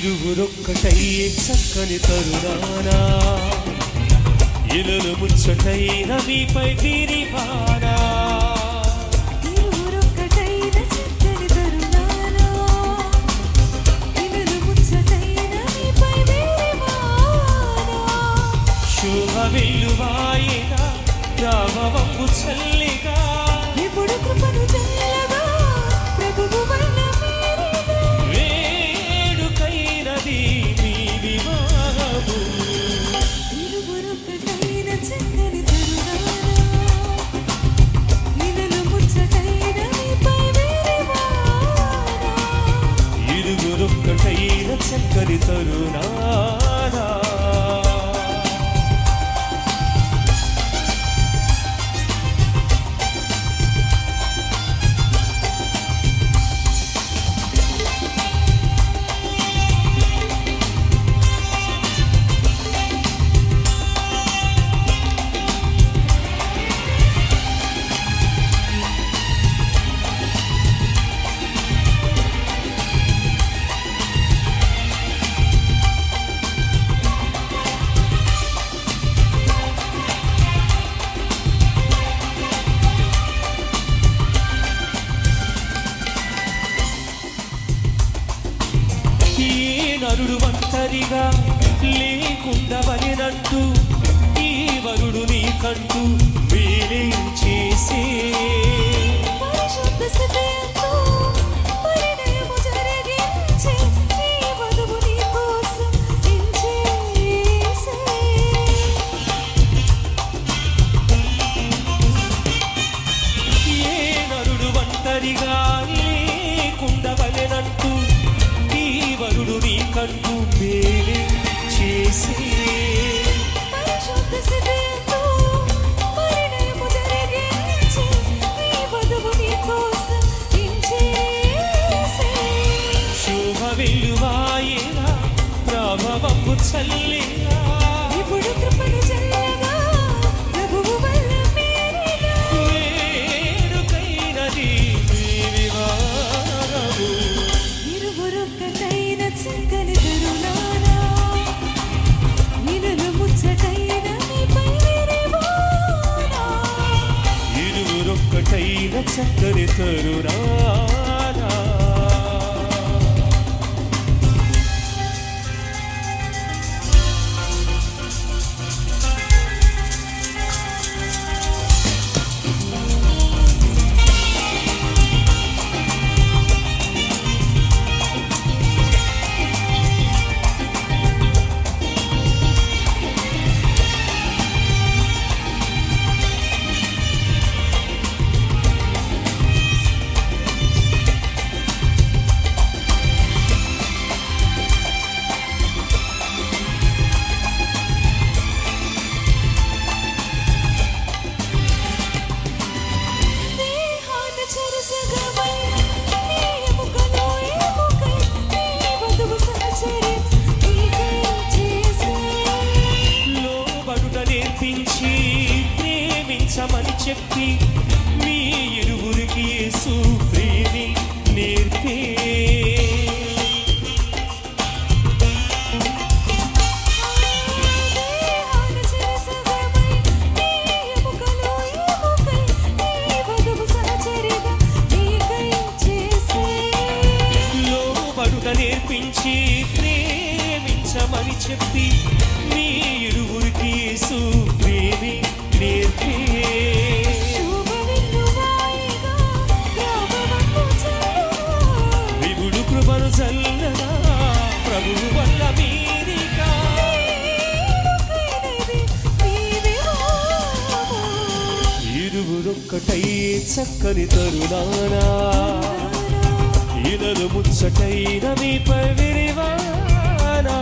ఇరువురొక్కటయ్యే చక్కని తరుణానా ఇలలు ముచ్చటైన మీపై విరివానా ఇరువురొక్కటైన చక్కని తరుణానా ఇలలు ముచ్చటైన మీపై విరివానా శుభ వెల్లువాయిగా రామవంపు చల్లిగా ఎప్పుడు కృపను చల్లగా ప్రభువు వల్ల మీరిగా వేడుకైనది మీ వివాహము ఇరువురొక్కటైన చక్కని తరుణానా ఇలలు ముచ్చటైన మీపై విరివానా ఇరువురొక్కటైన చక్కని తరుణానా నరుడు ఒంటరిగా లేకుండవలెనంటూ ఈ వరుడు నీకంటూ వేలే చేసే పరిశుద్ధ స్థితియందు పరిణయము జరిగించి ఈ వధువు నీ కోసం ఎంచేసే ఏ నరుడు ఒంటరిగా లేకుండవలెనంటూ ఈ వరుడు నీకంటూ వేలే చేసే పరిశుద్ధ స్థితియందు పరిణయము జరిగించి ఈ వధువు నీ కోసం ఎంచేసే శుభ వెల్లువాయిగా ప్రభావము చల్లిగా ఇప్పుడు కృపను చల్లగా ప్రభువు వల్ల మీరిగా వేడుకైనది మీ వివాహము ఇరువురొక్కటైన చక్కని తరుణానా ఇలలు ముచ్చటైన మీపై విరివానా ఇరువురొక్కటైన చక్కని తరుణానా దేహాన చెరసగమై నీ ఎముకలో ఎముకై నీ వధువు సహచరి నీకై చేసే లోబడుట నేర్పించి ప్రేమించమని చెప్పి మీ ఇరువురికి యేసు ప్రేమి నేర్పే దేహాన చెరసగమై నీ ఎముకలో ఎముకై నీ వధువు సహచరిగా నీకై చేసే లోబడుట నేర్పించి ప్రేమించమని చెప్పి మీ ఇరువురికి యేసు ప్రేమి నేర్పే శుభ వెల్లువాయిగా ప్రభావము చల్లగా విగుడు కృపను చల్లగా ప్రభువు వల్ల మీరిగా వేడుకైనది మీ వివాహము ఇరువురొక్కటై చక్కని తరుణానా ఇలలు ముచ్చటైన మీపై విరివానా